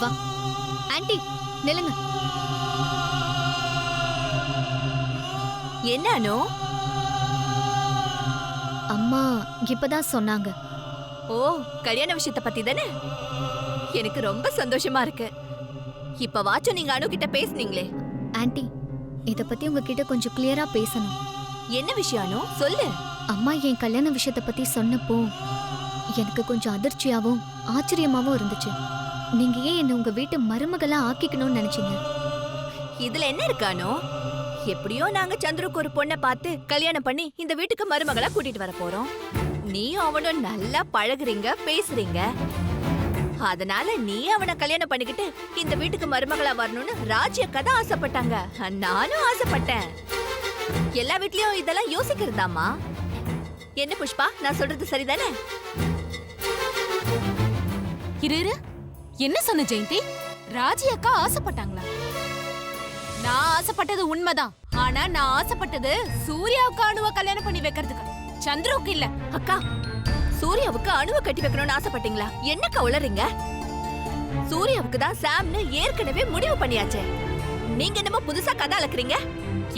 வா ஆன்ட்டி, நில்லுங்க. என்ன அனு? அம்மா இப்பதான் சொன்னாங்க. ஓ, கல்யாண விஷயத்த பத்தி தானே? எனக்கு ரொம்ப சந்தோஷமா இருக்கு. இப்ப வாச்சும் நீங்க அனு கிட்ட பேசுனீங்களே. ஆன்ட்டி, இத பத்தி உங்ககிட்ட கொஞ்சம் கிளியரா பேசணும். என்ன விஷயம் அனு? சொல்லு. அம்மா என் கல்யாண விஷயத்த பத்தி சொன்னப்போ எனக்கு கொஞ்சம் அதிர்ச்சியாவும் ஆச்சரியமாவும் இருந்துச்சு. நீங்க ஏன் என்ன உங்க வீட்டு மருமகளா ஆக்கிக்கணும்னு நினைச்சீங்க? இதுல என்ன இருக்கு அனு? எப்படியோ நாங்க சந்துருக்கு ஒரு பொண்ணை பார்த்து கல்யாணம் பண்ணி இந்த வீட்டுக்கு மருமகளா கூட்டிட்டு வர போறோம். நீயும் அவனும் நல்லா பழகுறீங்க, பேசுறீங்க. அதனால நீ அவனை கல்யாணம் பண்ணிக்கிட்டு இந்த வீட்டுக்கு மருமகளா வரணும்னு ராஜ்ய கதை ஆசைப்பட்டாங்க. நானும் ஆசைப்பட்டேன். எல்லா வீட்லயும் இதெல்லாம் யோசிக்கிறதாமா? என்ன புஷ்பா, நான் சொல்றது சரிதானே? இரு, என்ன சொன்ன ஜெயந்தி? ராஜி அக்கா ஆசைப்பட்டாங்களா? நான் ஆசைப்பட்டது உண்மைதான். ஆனா நான் ஆசைப்பட்டது சூர்யாவுக்கு அணுவ கல்யாணம் பண்ணி வைக்கிறதுக்கு, சந்திரவுக்கு இல்ல. அக்கா, சூர்யாவுக்கு அணுவை கட்டி வைக்கணும்னு ஆசைப்பட்டீங்களா? என்னக்கா உளறீங்க? சூர்யாவுக்கு தான் சாம்னு ஏற்கனவே முடிவு பண்ணியாச்சே. நீங்க என்னமோ புதுசா கதை அளக்குறீங்க.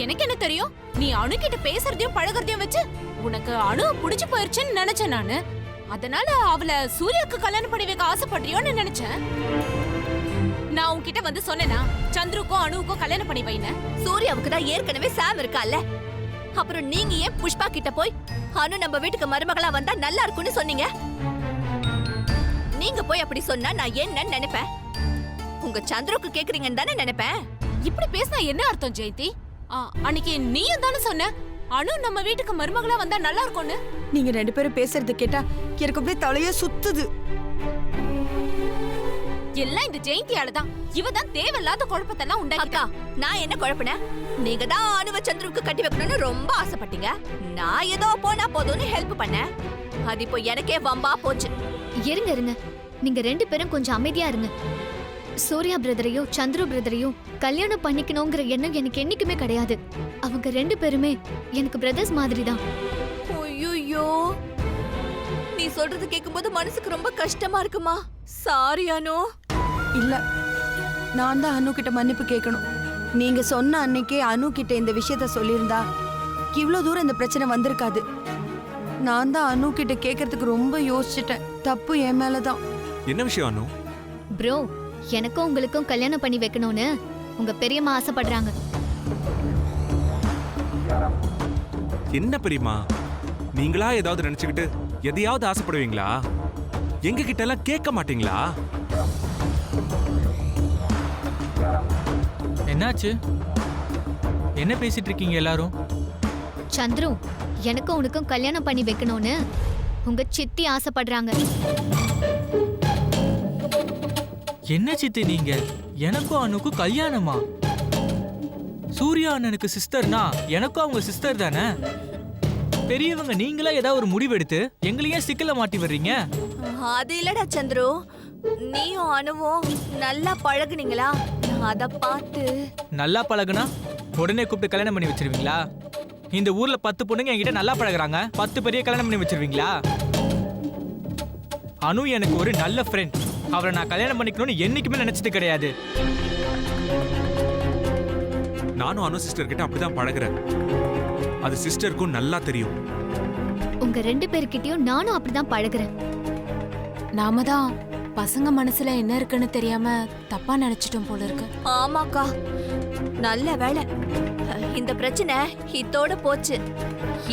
எனக்கு என்ன தெரியும்? நீ அணு கிட்ட பேசுறதையும் பழகுறதையும் வச்சு உனக்கு அணுவ புடிச்சு போயிருச்சுன்னு நினைச்சேன் நானு. அதனால அவளை சூர்யாவுக்கு கல்யாணம் பண்ணி வைக்க ஆசைப்படுறியோன்னு நினைச்சேன். நான் உன்கிட்ட வந்து சொன்னேனா சந்துருக்கும் அணுவுக்கும் கல்யாணம் பண்ணி வைன? சூர்யாவுக்கு தான் ஏற்கனவே சாம் இருக்கால. அப்புறம் நீங்க ஏன் புஷ்பா கிட்ட போய் அனு நம்ம வீட்டுக்கு மருமகளா வந்தா நல்லா இருக்கும்னு சொன்னீங்க? நீங்க போய் அப்படி சொன்னா நான் என்னன்னு நினைப்பேன்? உங்க சந்துருக்கு கேக்குறீங்கன்னு தானே நினைப்பேன். இப்படி பேசினா என்ன அர்த்தம் ஜெயந்தி? அன்னைக்கு நீயும் தானே சொன்ன அனு நம்ம வீட்டுக்கு மருமகளா வந்தா நல்லா இருக்கும்னு. நீங்க ரெண்டு பேரும் பேசுறது கேட்டா எனக்கு அப்படியே தலையே சுத்துது. எல்லாம் இந்த ஜெயந்தியால தான். இவ தான் தேவையில்லாத குழப்பத்தெல்லாம் உண்டாக்கிட்டா. அக்கா, நான் என்ன குழப்பினேன்? நீங்க தான் அனுவ சந்துருக்கு கட்டி வைக்கணும்னு ரொம்ப ஆசைப்பட்டீங்க. நான் ஏதோ போனா போதும்னு ஹெல்ப் பண்ணேன். அது இப்போ எனக்கே வம்பா போச்சு. இருங்க இருங்க, நீங்க ரெண்டு பேரும் கொஞ்சம் அமைதியா இருங்க. சூர்யா பிரதரையோ சந்துரு பிரதரையோ கல்யாணம் பண்ணிக்கணுங்கிற எண்ணம் எனக்கு என்னைக்குமே கிடையாது. அவங்க ரெண்டு பேருமே எனக்கு பிரதர்ஸ் மாதிரி தான். ஐயோ, நீ சொல்றது கேக்கும்போது மனசுக்கு ரொம்ப கஷ்டமா இருக்குமா? சாரி அனு. இல்ல, நான் தான் அனு கிட்ட மன்னிப்பு கேட்கணும். நீங்க சொன்ன அன்னைக்கே அனு கிட்ட இந்த விஷயத்த சொல்லியிருந்தா இவ்வளவு தூரம் இந்த பிரச்சனை வந்திருக்காது. நான் தான் அனு கிட்ட கேட்கறதுக்கு ரொம்ப யோசிச்சுட்டேன். தப்பு என் மேலதான். என்ன விஷயம் அனு? ப்ரோ, எனக்கும் உங்களுக்கும் கல்யாணம் பண்ணி வைக்கணும்னு உங்க பெரியம்மா ஆசைப்படுறாங்க. என்ன பெரியம்மா, நீங்களா ஏதாவது நினைச்சுக்கிட்டு எதையாவது ஆசைப்படுவீங்களா? எங்க கிட்ட எல்லாம் கேட்க மாட்டீங்களா? என்னாச்சு? என்ன பேசிட்டு இருக்கீங்க எல்லாரும்? சந்துரு, எனக்கும் உனக்கும் கல்யாணம் பண்ணி வைக்கணும்னு உங்க சித்தி ஆசைப்படுறாங்க. என்ன சித்தி நீங்க? எனக்கும் அனுக்கும் கல்யாணமா? சூர்யா அண்ணனுக்கு சிஸ்டர்னா எனக்கும் அவங்க சிஸ்டர் தானே. பெரியவங்க நீங்களா ஏதாவது ஒரு முடிவெடுத்து எங்களையே சிக்கல மாட்டி வர்றீங்க. அது இல்லடா சந்துரு, நீயும் அனுவும் நல்லா பழகுனீங்களா? அத பார்த்து. நல்லா பழகுனா உடனே கூப்பிட்டு கல்யாணம் பண்ணி வச்சிருவீங்களா? இந்த ஊர்ல 10 பொண்ணுங்க என்கிட்ட நல்லா பழகுறாங்க, 10 பெரிய கல்யாணம் பண்ணி வச்சிருவீங்களா? அனு எனக்கு ஒரு நல்ல ஃப்ரெண்ட். அவரை நான் கல்யாணம் பண்ணிக்கணும்னு என்னைக்குமே நினைச்சது கிடையாது. நானும் அனு சிஸ்டர் கிட்ட அப்படிதான் பழகுறேன். அது சிஸ்டருக்கும் நல்லா தெரியும். உங்க ரெண்டு பேர்கிட்டயும் நானும் அப்படிதான் பழகுறேன். நாம தான் பசங்க மனசுல என்ன இருக்குன்னு தெரியாம தப்பா நினைச்சிட்டோம் போல இருக்கு. ஆமாக்கா, நல்ல வேளை இந்த பிரச்சனை இதோட போச்சு.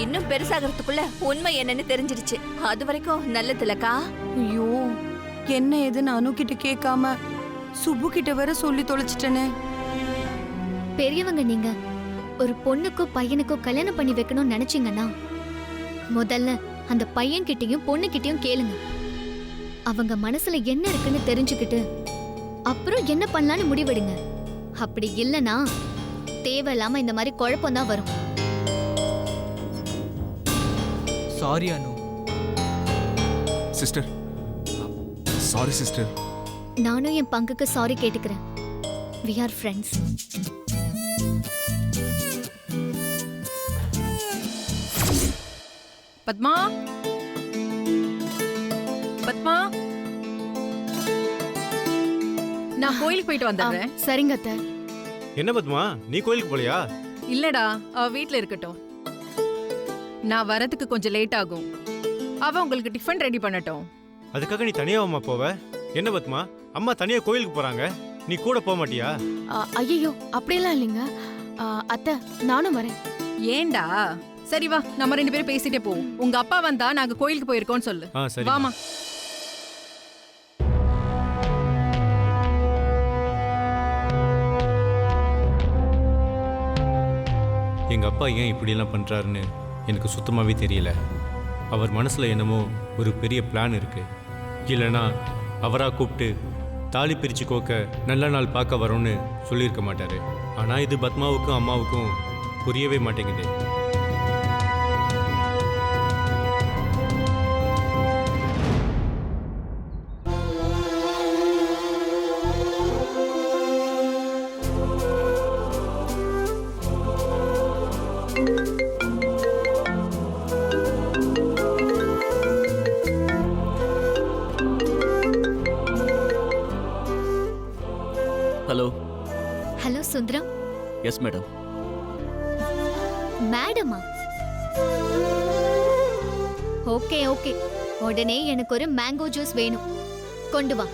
இன்னும் பெருசாகிறதுக்குள்ள உண்மை என்னன்னு தெரிஞ்சிருச்சு. அது வரைக்கும் நல்லதில்லக்கா. ஐயோ, என்ன ஏதுன்னு அனு கிட்ட கேட்காம சுப்பு கிட்ட வேற சொல்லி தொலைச்சிட்டேனே. பெரியவங்க நீங்க ஒரு பொண்ணுக்கோ பையனுக்கோ கல்யாணம் பண்ணி வைக்கணும்னு நினைச்சீங்கன்னா முதல்ல அந்த பையன்கிட்டயும் பொண்ணுகிட்டயும் கேளுங்க. அவங்க மனசுல என்ன இருக்குன்னு தெரிஞ்சுக்கிட்டு அப்புறம் என்ன பண்ணலான்னு முடிவெடுங்க. அப்படி இல்லனா தேவையில்லாம இந்த மாதிரி குழப்பம் தான் வரும். Sorry Anu. Sister, sorry sister. நானும் என் பங்குக்கு சாரி கேட்டுக்கிறேன். We are friends. Padma, Padma, நான் கோயிலுக்கு போயிட்டு வந்துடுறேன். சரிங்க அத்தை. என்ன பத்மா, நீ கோயிலுக்கு போலியா? இல்லடா, அவ வீட்ல இருக்கட்டும். நான் வரதுக்கு கொஞ்சம் லேட் ஆகும். அவ உங்களுக்கு டிஃபன் ரெடி பண்ணட்டும். அதுக்காக நீ தனியாவமா போவ? என்ன பத்மா, அம்மா தனியா கோயிலுக்கு போறாங்க, நீ கூட போக மாட்டியா? ஐயோ அப்படியெல்லாம் இல்லைங்க. அத்தை நானும் வரேன். ஏண்டா? சரி வா, நம்ம 2 பேரும் பேசிட்டே போவோம். உங்க அப்பா வந்தா நாங்க கோயிலுக்கு போயிருக்கோம்னு சொல்லு. சரி வாமா. எங்க அப்பா ஏன் இப்படியெல்லாம் பண்றாருன்னு எனக்கு சுத்தமாவே தெரியல. அவர் மனசுல என்னமோ ஒரு பெரிய பிளான் இருக்கு. இல்லைன்னா அவரா கூப்பிட்டு தாலி பிரிச்சு கோக்க நல்ல நாள் பார்க்க வரோன்னு சொல்லியிருக்க மாட்டாரு. ஆனா இது பத்மாவுக்கும் அம்மாவுக்கும் புரியவே மாட்டேங்குது. Hello. Hello Sundaram. Yes madam. மேடமா? ஓகே ஓகே, உடனே எனக்கு ஒரு மேங்கோ ஜூஸ் வேணும், கொண்டு வா.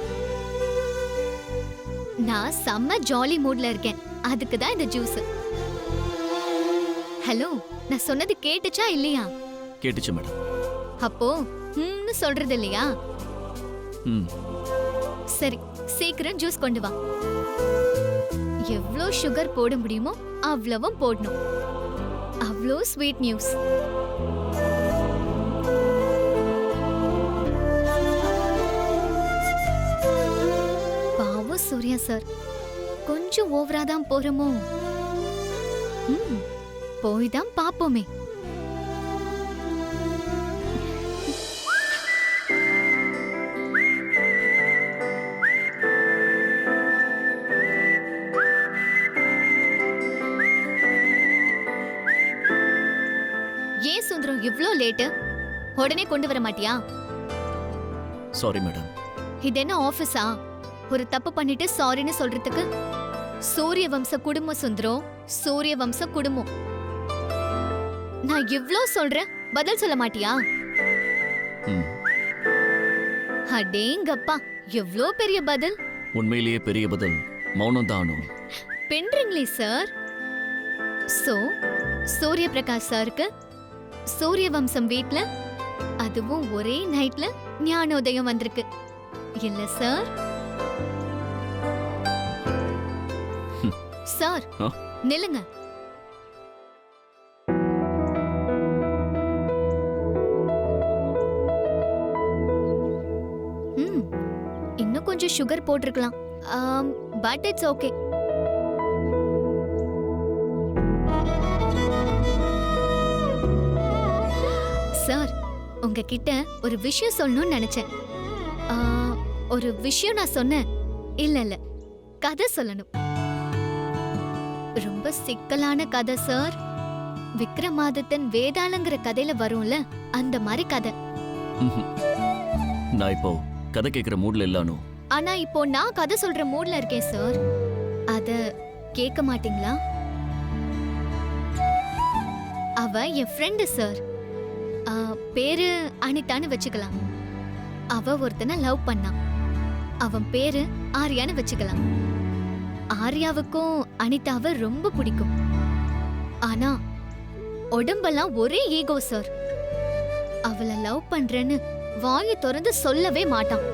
நான் செம்ம ஜாலி மூட்ல இருக்கேன், அதுக்கு தான் இந்த ஜூஸ். ஹலோ, நான் சொன்னது கேட்டுச்சா இல்லையா? கேட்டுச்சு மேடம். அப்போ சொல்றது இல்லையா? சரி, சீக்கிரம் ஜூஸ் கொண்டு வா. எவ்வளோ சுகர் போட முடியுமோ அவ்வளவும் போடணும். அவ்வளோ ஸ்வீட் நியூஸ். பாவம் சூர்யா சார், கொஞ்சம் ஓவரா தான் போறோமோ? போய் தான் பாப்போமே. ஏன் சுந்தரம் இவ்ளோ லேட்டு? உடனே கொண்டு வர மாட்டியா? Sorry madam. இது என்ன ஆபீஸா? ஒரு தப்பு பண்ணிட்டு சாரின்னு சொல்றதுக்கு? சூரிய வம்ச குடும்பம் சுந்தரம், சூரிய வம்ச குடும்பம். நான் இவ்ளோ சொல்றேன், பதில் சொல்ல மாட்டியா? அடேங்கப்பா, எவ்ளோ பெரிய பதில். உண்மையிலேயே பெரிய பதில் மௌனம் தான். பெண்றீங்களே சார். சோ சூரிய பிரகாஷ் சாருக்கு சூரிய வம்சம் வீட்ல, அதுவும் ஒரே நைட்ல ஞானோதயம் வந்திருக்கு இல்ல சார்? சார் நில்லுங்க. இன்னும் கொஞ்சம் சுகர் போட்டிருக்கலாம், பட் இட்ஸ் ஓகே. சார், உங்ககிட்ட ஒரு விஷயம் சொல்லணும்னு நினைச்சேன். ஒரு விஷயம் நான் சொன்னேன். இல்ல கதை சொல்லணும். ரொம்ப சிக்கலான கதை சார். விக்ரமாதித்தன் வேதாளங்கிற கதையில வரும்ல, அந்த மாதிரி கதை. நான் இப்போ கதை கேக்குற மூட்ல இல்ல. ஆனா இப்போ நான் கதை சொல்ற மூட்ல இருக்கேன் சார். அத கேட்க மாட்டீங்களா? அவ என் ஃப்ரெண்டு சார். பேரு அனிதான்னு வச்சுக்கலாம். அவ ஒருத்தனை லவ் பண்ணா. அவன் பேரு ஆர்யான்னு வச்சுக்கலாம். ஆர்யாவுக்கும் அனிதாவை ரொம்ப பிடிக்கும். ஆனா உடம்பெல்லாம் ஒரே ஈகோ சார். அவளை லவ் பண்றேன்னு வாயை திறந்து சொல்லவே மாட்டான்.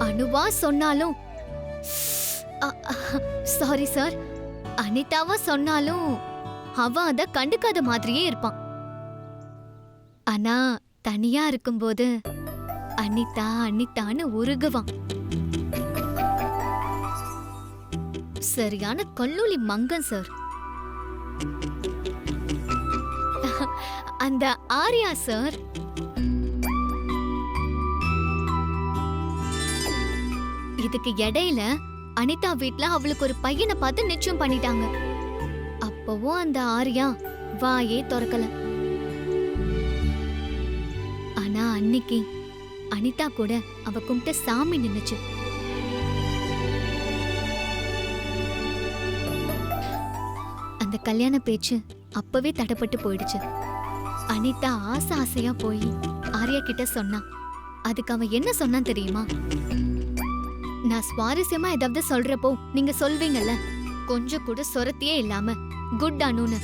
அனுவா சொன்னாலும், சாரி சார், அனிதாவா சொன்னாலும் அவன் அத கண்டுக்காத மாதிரியே இருப்பான். ஆனா தனியா இருக்கும்போது அனிதா அனிதான்னு உருகுவான். சரியான கல்லூலி மங்கன் சார். அந்த ஆர்யா சார் இதுக்கு இடையில அனிதா வீட்ல அவளுக்கு ஒரு பையனை பார்த்து நிச்சயம் பண்ணிட்டாங்க. அப்பவும் அந்த ஆர்யா வாயே திறக்கல. ஆனா அன்னைக்கு அனிதா கூட அவ கும்பிட்ட சாமி நின்னுச்சு. அந்த கல்யாண பேச்சு அப்பவே தடப்பட்டு போயிடுச்சு. அனிதா ஆசையா போய் ஆர்யா கிட்ட சொன்னா. அதுக்கு அவன் என்ன சொன்னான் தெரியுமா? நான் சுவாரஸ்யமா ஏதாவது சொல்றப்போ நீங்க சொல்வீங்கல்ல, கொஞ்சம் கூட சொரத்தியே இல்லாம குட் அனுன்னு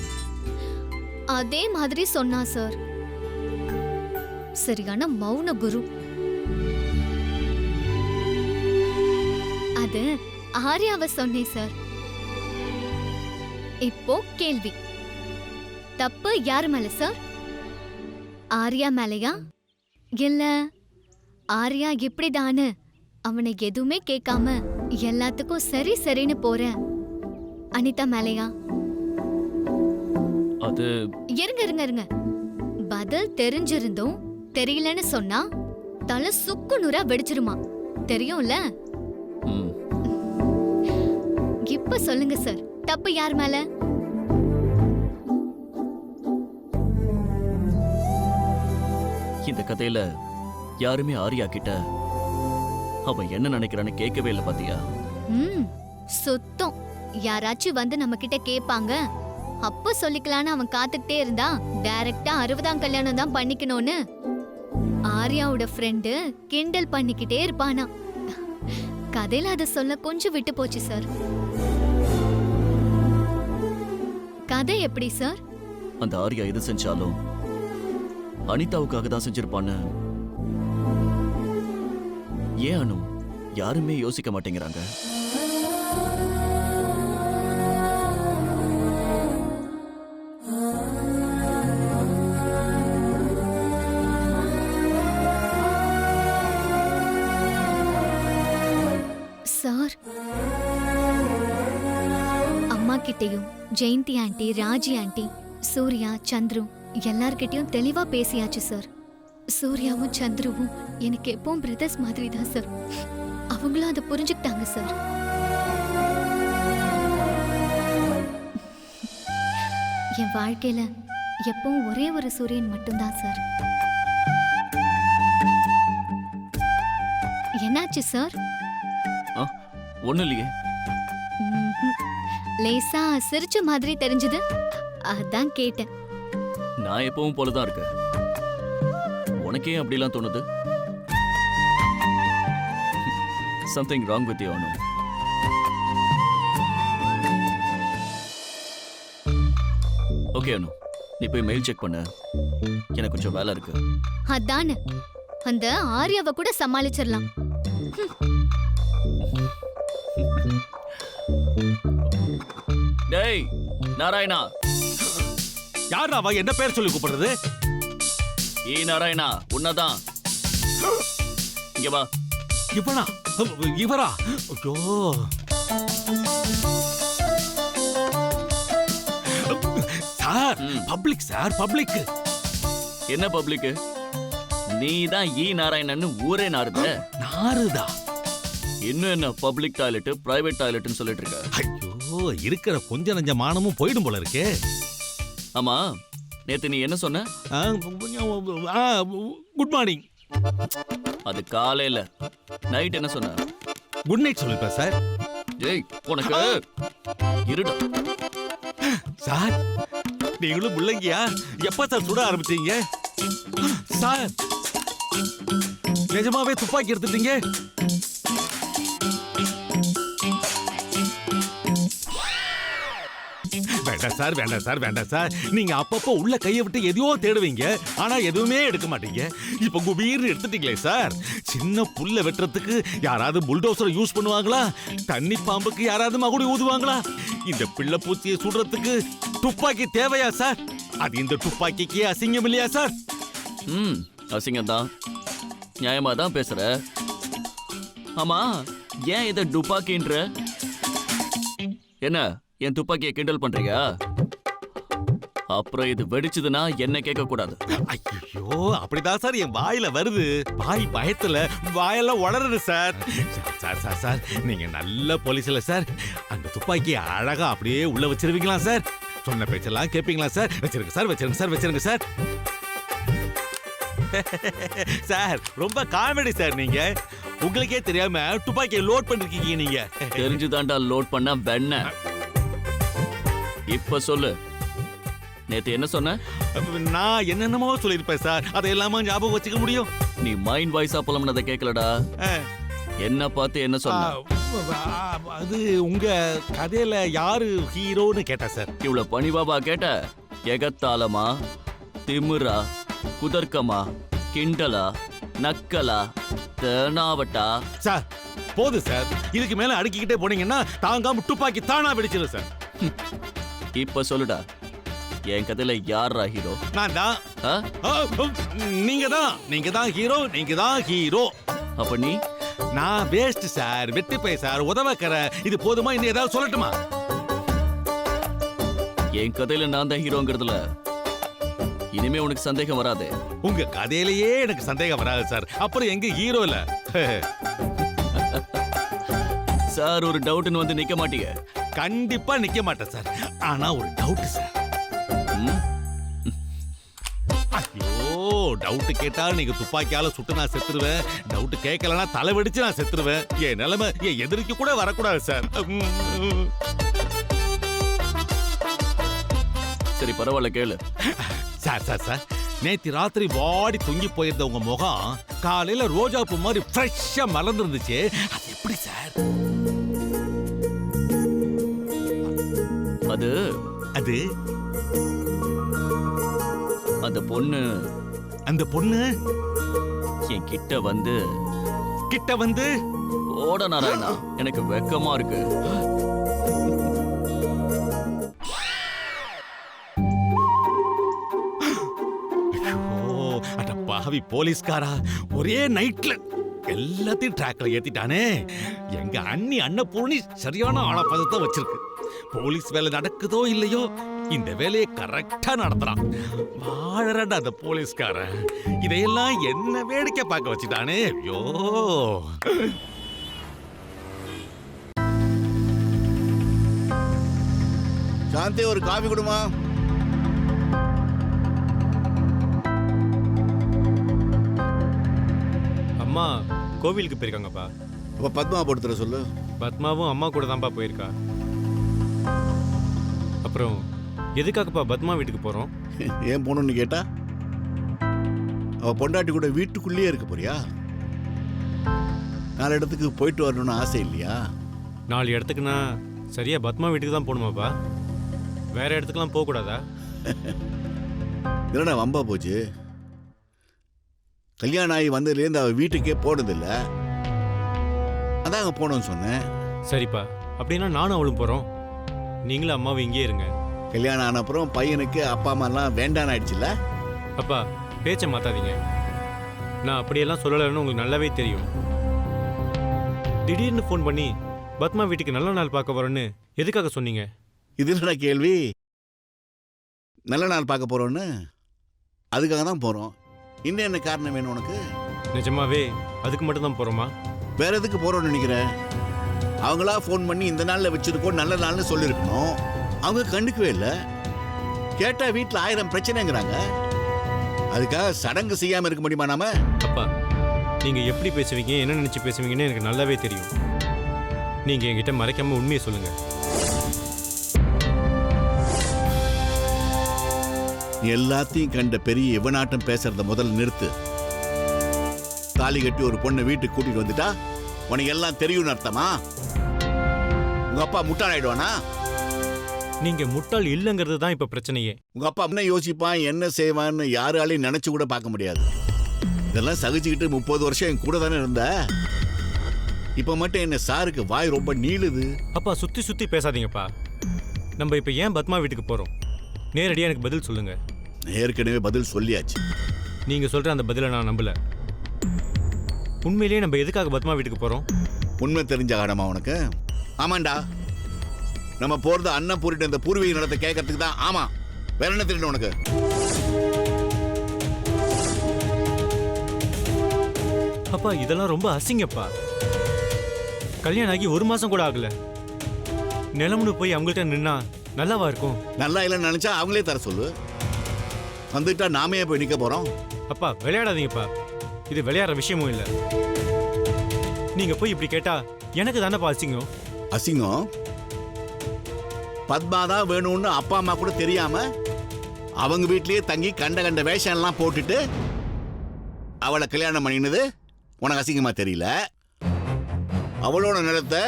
அதே மாதிரி சொன்னா சார். சரியான மௌன குரு. அது ஆர்யாவை சொன்னேன் சார். இப்போ கேள்வி, தப்பு யார் மேல சார்? ஆர்யா மேலையா இல்ல ஆர்யா இப்படிதானு அவனை எதுவுமே கேட்காம எல்லாத்துக்கும் சரி சரின்னு போற அனிதா மேலையா? அது இருங்க இருங்க இருங்க, பதில் தெரிஞ்சிருந்தும் தெரியலன்னு சொன்னா தலை சுக்கு நூறா வெடிச்சிருமா, தெரியும்ல? ம், இப்ப சொல்லுங்க சார், தப்பு யார் மேல? இந்த கதையில யாருமே ஆர்யா கிட்ட அவன் என்ன நினைக்கிறான்னு கேட்கவே இல்லை பாத்தியா? சுத்தம். யாராச்சும் வந்து நம்ம கிட்ட கேட்பாங்க, அப்ப சொல்லிக்கலான்னு அவன் காத்துக்கிட்டே இருந்தா டைரக்டா 60ஆம் கல்யாணம் தான் பண்ணிக்கணும்னு ஆர்யாவோட ஃப்ரெண்டு கிண்டல் பண்ணிக்கிட்டே இருப்பானா. கதையில அதை சொல்ல கொஞ்சம் விட்டு போச்சு சார். கதை எப்படி சார்? அந்த ஆர்யா எது செஞ்சாலும் அனிதாவுக்காக தான் செஞ்சிருப்பான்னு ஏன் அனு யாருமே யோசிக்க மாட்டேங்கிறாங்க? சார், அம்மா கிட்டயும் ஜெயந்தி ஆண்டி, ராஜி ஆண்டி, சூர்யா, சந்துரு எல்லார்கிட்டயும் தெளிவா பேசியாச்சு சார். சூர்யாவும் சந்துருவும் எனக்கு எப்பவும் பிரதர்ஸ் மாதிரி தான் சார். அவங்களும் அதை புரிஞ்சுக்கிட்டாங்க சார். என் வாழ்க்கையில எப்பவும் ஒரே ஒரு சூரியன் மட்டும்தான் சார். என்னாச்சு சார்? ஒண்ணு இல்லையே. லேசா சிரிச்ச மாதிரி தெரிஞ்சது, அதான் கேட்டேன். நான் எப்பவும் போலதான் இருக்கு. உனக்கே அப்படிலாம் தோணுது? Something wrong with you Anu. Okay Anu, நீ போய் மெயில் செக் பண்ண. எனக்கு கொஞ்சம் வேலை இருக்கு. அதானே, அந்த ஆர்யாவை கூட சமாளிச்சிடலாம். டேய் நாராயணா. யார் அவ? என்ன பேர் சொல்லி கூப்பிடுறது? நாராயணா, உன்னதான். இங்க வா. இவனா? இவரா? ஐயோ, சார் பப்ளிக் சார், பப்ளிக். என்ன பப்ளிக்? நீ தான் நாராயணன்னு ஊரே நாறுத. நாறுதா? இன்னும் என்ன பப்ளிக் டாய்லெட், பிரைவேட் டாய்லெட்னு சொல்லிட்டு இருக்க? ஐயோ, இருக்கிற கொஞ்ச நஞ்ச மானமும் போயிடும் போல இருக்கே. ஆமா, நேத்து நீ என்ன சொன்ன? Good morning. அது காலையில. நைட் என்ன சொன்ன? குட் நைட் சொல்லிருப்பேன் சார். ஜெய், உனக்கு இருடா. சார், நீங்களும் முள்ளங்கியா? எப்ப சார் சுட ஆரம்பிச்சீங்க? சார், நிஜமாவே துப்பாக்கி எடுத்துட்டீங்க? வேண்டாம் சார், வேண்டாம் சார், வேண்டாம் சார். நீங்க அப்பப்போ உள்ள கையை விட்டு எதையோ தேடுவீங்க, ஆனா எதுவுமே எடுக்க மாட்டீங்க. இப்ப குபீர்னு எடுத்துட்டீங்களே சார். சின்ன புல்ல வெட்டுறதுக்கு யாராவது புல்டோசரை யூஸ் பண்ணுவாங்களா? தண்ணி பாம்புக்கு யாராவது மகுடி ஊதுவாங்களா? இந்த பிள்ளை பூச்சியை சுடுறதுக்கு துப்பாக்கி தேவையா சார்? அது இந்த துப்பாக்கிக்கு அசிங்கம் இல்லையா சார்? அசிங்கம் தான். நியாயமா தான் பேசுற. ஆமா, ஏன் இத துப்பாக்கின்ற? என்ன என் துப்பாக்கியை கிண்டல் பண்றியா? அப்புறம் இது வெடிச்சதுன்னா என்ன கேட்க கூடாது. ஐயோ, அப்படிதான் சார் என் வாயில வருது. வாய் பயத்துல வாயெல்லாம் உளருது சார். சார் சார் சார், நீங்க நல்ல போலீஸ்ல சார். அந்த துப்பாக்கி அழகா அப்படியே உள்ள வச்சிருவீங்களா சார்? சொன்ன பேச்செல்லாம் கேட்பீங்களா சார்? வச்சிருங்க சார், வச்சிருங்க சார், வச்சிருங்க சார். சார், ரொம்ப காமெடி சார் நீங்க. உங்களுக்கே தெரியாம துப்பாக்கியை லோட் பண்ணிருக்கீங்க நீங்க. தெரிஞ்சுதான்டா லோட் பண்ண வெண்ண. இப்ப சொல்லு, நேத்து என்ன சொன்ன? நான் என்னென்னமோ சொல்லியிருப்பேன் சார். அதை எல்லாமே ஞாபகம் வச்சுக்க முடியும்? நீ மைண்ட் வாய்ஸா புலம்புனதை கேட்கலடா. என்ன பார்த்து என்ன சொன்ன? அது உங்க கதையில யாரு ஹீரோன்னு கேட்டேன் சார். இவ்வளவு பணிவாபா கேட்ட? எகத்தாளமா, திமிரா, குதர்க்கமா, கிண்டலா, நக்கலா, தேனாவட்டா? சார் போதும் சார். இதுக்கு மேல அடுக்கிக்கிட்டே போனீங்கன்னா தாங்காம துப்பாக்கி தானா வெடிச்சிடும் சார். இப்ப சொல்லுடா, என் கதையில யாரா ஹீரோ? நான் தான். ஆ? நீங்க தான் ஹீரோ. நீங்க தான் ஹீரோ. அப்ப நீ? நான் வேஸ்ட் சார், வெட்டி போய் சார், உதவக்கற. இது போதுமா? இன்னும் ஏதாவது சொல்லட்டுமா? என் கதையில நான் தான் ஹீரோங்கிறதுல இனிமே உனக்கு சந்தேகம் வராது. உங்க கதையிலேயே எனக்கு சந்தேகம் வராது சார். அப்புறம் எங்க ஹீரோ இல்ல? சார் ஒரு டவுட்னு வந்து நிக்க மாட்டீங்க? கண்டிப்பா நிக்க மாட்டேன் சார். ஆனா ஒரு டவுட் சார். ஐயோ, டவுட் கேட்டா நீங்க துப்பாக்கியால சுட்டு நான் செத்துருவேன். டவுட் கேட்கலன்னா தலை வெடிச்சு நான் செத்துருவேன். என் நிலைமை என் எதிர்க்கு கூட வரக்கூடாது சார். சரி பரவாயில்ல, கேளு. சார் சார் சார், நேத்து ராத்திரி வாடி தொங்கி போயிருந்த உங்க முகம் காலையில ரோஜா பூ மாதிரி ஃப்ரெஷ்ஷா மலர்ந்துருந்துச்சு. அது எப்படி சார்? அது அது அந்த பொண்ணு என் கிட்ட வந்து ஓட நாராயணா, எனக்கு வெக்கமா இருக்கு. அட பாவி போலீஸ்காரா, ஒரே நைட்ல எல்லாத்தையும் ட்ராக்ல ஏத்திட்டானே. எங்க அண்ணி அன்னபூர்ணி சரியான ஆளப்பதத்தை வச்சிருக்கு. போலீஸ் வேலை நடக்குதோ இல்லையோ, இந்த வேலையை கரெக்டா நடத்துறான். வாழறடா அந்த போலீஸ்காரன். இதையெல்லாம் என்ன வேடிக்கை பார்க்க வச்சுட்டானே. ஐயோ, சாந்தி ஒரு காபி கொடுமா. அம்மா கோவிலுக்கு போயிருக்காங்கப்பா. அப்ப பத்மா போடுத்துற சொல்லு. பத்மாவும் அம்மா கூட தான்ப்பா போயிருக்கா. அப்புறம் எதுக்காகப்பா பத்மா வீட்டுக்கு போறோம்? ஏன் போகணும்னு கேட்டா, அவ பொண்டாட்டி கூட வீட்டுக்குள்ளேயே இருக்க போறியா? 4 இடத்துக்கு போயிட்டு வரணும்னு ஆசை இல்லையா? 4 இடத்துக்குன்னா சரியா பத்மா வீட்டுக்கு தான் போகணுமாப்பா? வேற இடத்துக்குலாம் போகக்கூடாதா? இல்லைடா, வம்பா போச்சு. கல்யாணம் ஆகி வந்ததுலேருந்து அவள் வீட்டுக்கே போனதில்ல. அதான் அங்கே போனோன்னு சொன்னேன். சரிப்பா, அப்படின்னா நானும் அவளும் போகிறோம். நீங்களும் அம்மாவும் இங்கே இருங்க. கல்யாணம் ஆன அப்புறம் பையனுக்கு அப்பா அம்மாலாம் வேண்டான்னு ஆயிடுச்சுல்ல? அப்பா பேச்சை மாத்தாதீங்க. நான் அப்படியெல்லாம் சொல்லலைன்னு உங்களுக்கு நல்லாவே தெரியும். திடீர்னு ஃபோன் பண்ணி பத்மா வீட்டுக்கு நல்ல நாள் பார்க்க வரோன்னு எதுக்காக சொன்னீங்க? இது என்னடா கேள்வி? நல்ல நாள் பார்க்க போறோன்னு அதுக்காக தான் போறோம். இன்னும் என்ன காரணம் வேணும் உனக்கு? நிஜமாவே அதுக்கு மட்டும் தான் போகிறோமா? வேற எதுக்கு போறோம்னு நினைக்கிறேன்? அவங்களா ஃபோன் பண்ணி இந்த நாளில் வச்சிருக்கோம் நல்ல நாள்னு சொல்லியிருக்கணும். அவங்க கண்டுக்கவே இல்லை. கேட்டா வீட்டில் 1000 பிரச்சனைங்கிறாங்க. அதுக்காக சடங்கு செய்யாம இருக்க முடியுமா நாம? அப்பா, நீங்கள் எப்படி பேசுவீங்க, என்ன நினச்சி பேசுவீங்கன்னு எனக்கு நல்லாவே தெரியும். நீங்கள் என்கிட்ட மறைக்காம உண்மையை சொல்லுங்கள். எல்லாத்தையும் கண்ட பெரிய இவனாட்டம் பேசுறத முதல்ல நிறுத்து. தாலி கட்டி ஒரு பொண்ணை வீட்டுக்கு கூட்டிட்டு வந்துட்டா உனக்கு எல்லாம் தெரியும்னு அர்த்தமா? உங்க அப்பா முட்டாள் ஆயிடுவானா? நீங்க முட்டாள் இல்லைங்கிறது தான் இப்ப பிரச்சனையே. உங்க அப்பா என்ன யோசிப்பான், என்ன செய்வான்னு யாராலையும் நினைச்சு கூட பார்க்க முடியாது. இதெல்லாம் சகிச்சுக்கிட்டு 30 வருஷம் என் கூட தானே இருந்த. இப்ப மட்டும் என்ன சாருக்கு வாய் ரொம்ப நீளுது. அப்பா சுத்தி சுத்தி பேசாதீங்கப்பா. நம்ம இப்ப ஏன் பத்மா வீட்டுக்கு போறோம்? நேரடியா எனக்கு பதில் சொல்லுங்க. ஏற்கனவே பதில் சொல்லியாச்சு. நீங்க சொல்ற அந்த பதிலை நான் நம்பல. உண்மையிலேயே நம்ம எதுக்காக பத்மா வீட்டுக்கு போறோம்? உண்மை தெரிஞ்ச ஆடமா உனக்கு? ஆமாண்டா, நம்ம போறது அண்ணன் பூரிட்டு இந்த பூர்வீக நடத்தை கேட்கறதுக்கு தான். ஆமா, வேற என்ன தெரியும் உனக்கு? அப்பா இதெல்லாம் ரொம்ப அசிங்கப்பா. கல்யாணம் ஆகி 1 மாசம் கூட ஆகல. நிலமுன்னு போய் அவங்கள்ட்ட நின்னா நல்லாவா இருக்கும்? நல்லா இல்லைன்னு நினைச்சா அவங்களே தர சொல்லு. வந்துட்டா நாமே போய் நிக்க போறோம். அப்பா விளையாடாதீங்கப்பா. இது விளையாடுற விஷயமும் இல்லை. நீங்க போய் இப்படி கேட்டா எனக்கு தானேப்பா அசிங்கம். அசிங்கம்? பத்மா தான் வேணும்னு அப்பா அம்மா கூட தெரியாம அவங்க வீட்லயே தங்கி கண்ட வேஷம் எல்லாம் போட்டுட்டு அவளை கல்யாணம் பண்ணினது உனக்கு அசிங்கமா தெரியல. அவளோட நிலத்தை